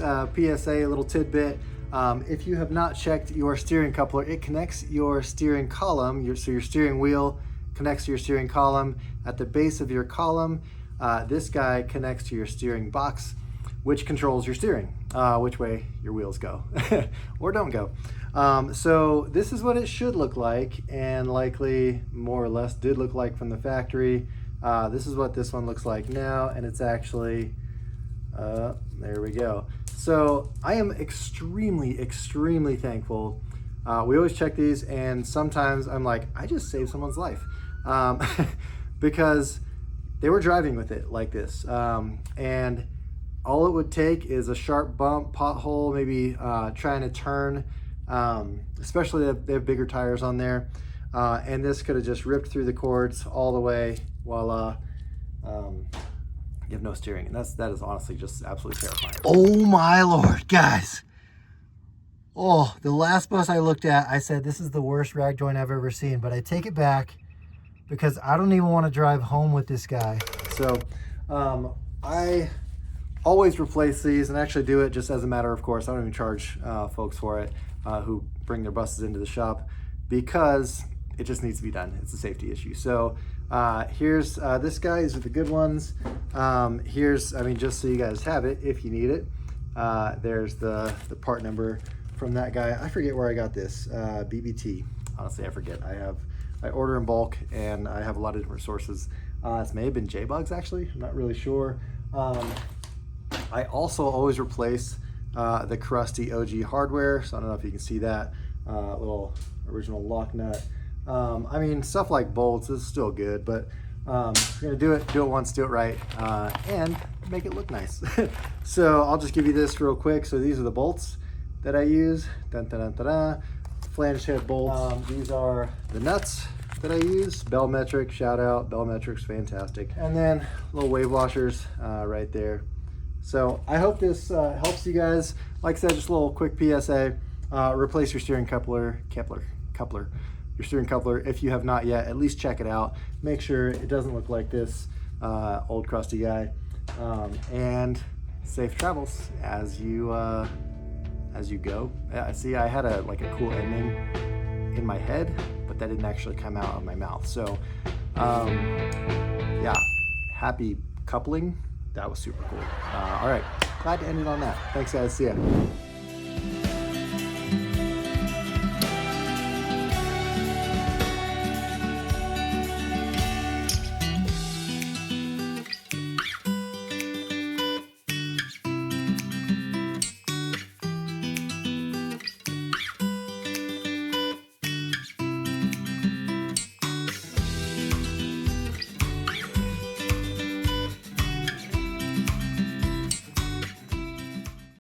PSA, a little tidbit. If you have not checked your steering coupler, it connects your steering column, so your steering wheel connects to your steering column. At the base of your column, this guy connects to your steering box, which controls your steering, which way your wheels go or don't go. So this is what it should look like, and likely more or less did look like from the factory. This is what this one looks like now, and it's actually, there we go. So I am extremely, extremely thankful. We always check these, and sometimes I'm like, I just saved someone's life, because they were driving with it like this. And all it would take is a sharp bump, pothole, maybe trying to turn, especially they have bigger tires on there. And this could have just ripped through the cords all the way, while you have no steering. And that is honestly just absolutely terrifying. Oh my Lord, guys. Oh, the last bus I looked at, I said, this is the worst rag joint I've ever seen, but I take it back because I don't even want to drive home with this guy. So I always replace these, and actually do it just as a matter of course. I don't even charge folks for it who bring their buses into the shop, because it just needs to be done. It's a safety issue. So here's this guy. These are the good ones. Here's, I mean, just so you guys have it if you need it. There's the part number from that guy. I forget where I got this, BBT. Honestly, I forget. I order in bulk, and I have a lot of different sources. This may have been J-Bugs, actually. I'm not really sure. I also always replace the crusty OG hardware. So I don't know if you can see that little original lock nut. I mean, stuff like bolts is still good, but if you're gonna do it once, do it right, and make it look nice. So I'll just give you this real quick. So these are the bolts that I use. Dun, dun, dun, dun, dun. Flange head bolts. These are the nuts that I use. Bell Metric, shout out. Bell Metric's fantastic. And then little wave washers right there. So I hope this helps you guys. Like I said, just a little quick PSA. Replace your steering coupler. Your steering coupler, if you have not yet, at least check it out. Make sure it doesn't look like this old crusty guy. And safe travels as you go. Yeah, see, I had a cool ending in my head, but that didn't actually come out of my mouth. So yeah, happy coupling. That was super cool. All right, glad to end it on that. Thanks guys, see ya.